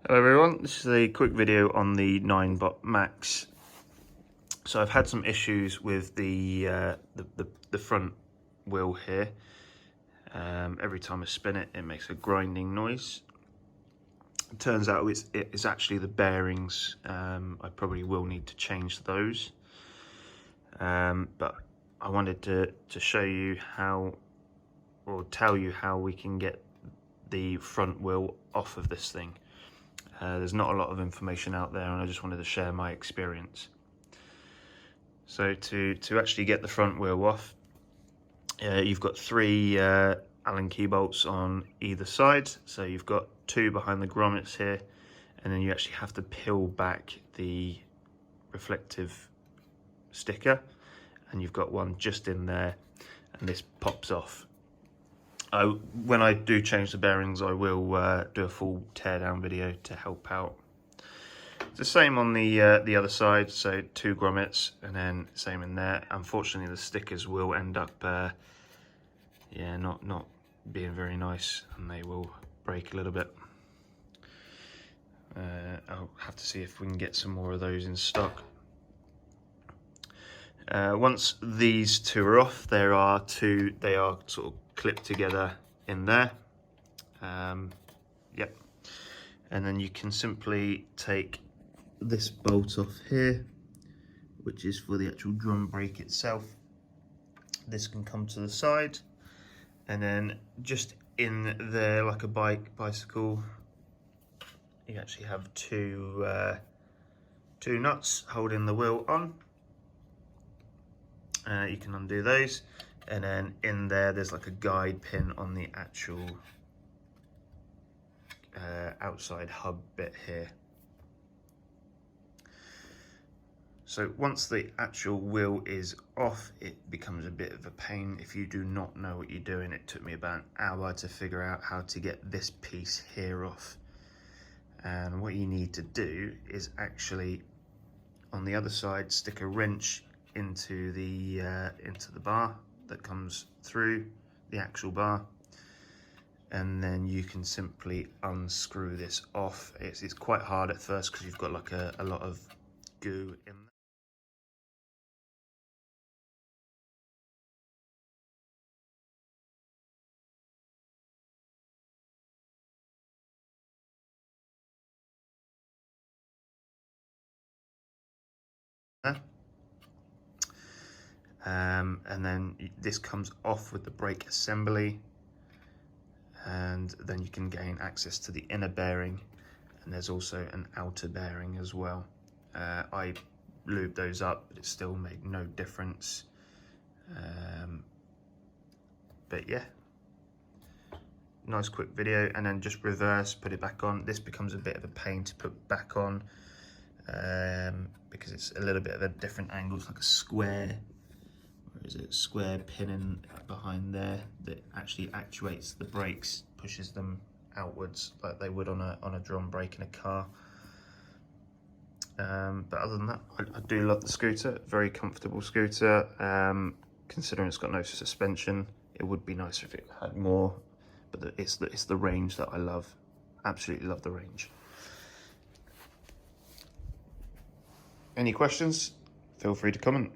Hello everyone, this is a quick video on the Ninebot Max. So I've had some issues with the front wheel here. Every time I spin it, it makes a grinding noise. It turns out it's actually the bearings. I probably will need to change those. But I wanted to show you how, or tell you how we can get the front wheel off of this thing. There's not a lot of information out there, and I just wanted to share my experience. So to actually get the front wheel off, you've got three Allen key bolts on either side. So you've got two behind the grommets here, and then you actually have to peel back the reflective sticker, and you've got one just in there, and this pops off. When I do change the bearings, I will do a full teardown video to help out. It's the same on the other side, so two grommets, and then same in there. Unfortunately, the stickers will end up, yeah, not being very nice, and they will break a little bit. I'll have to see if we can get some more of those in stock. Once these two are off, they are sort of clipped together in there. Yep. And then you can simply take this bolt off here, which is for the actual drum brake itself. This can come to the side, and then just in there, like a bicycle, you actually have two nuts holding the wheel on. You can undo those, and then in there's like a guide pin on the actual outside hub bit here. So once the actual wheel is off, it becomes a bit of a pain if you do not know what you're doing. It took me about an hour to figure out how to get this piece here off. And what you need to do is actually, on the other side, stick a wrench into the bar that comes through the actual bar, and then you can simply unscrew this off. It's quite hard at first because you've got like a lot of goo in there. And then this comes off with the brake assembly, and then you can gain access to the inner bearing, and there's also an outer bearing as well. I lubed those up, but it still made no difference. But yeah, nice quick video. And then just reverse, put it back on. This becomes a bit of a pain to put back on, because it's a little bit of a different angle. It's like a square, square pin in behind there that actually actuates the brakes, pushes them outwards like they would on a drum brake in a car. But other than that, I do love the scooter. Very comfortable scooter. Considering it's got no suspension, it would be nicer if it had more, but it's the range that I love. Absolutely love the range. Any questions? Feel free to comment.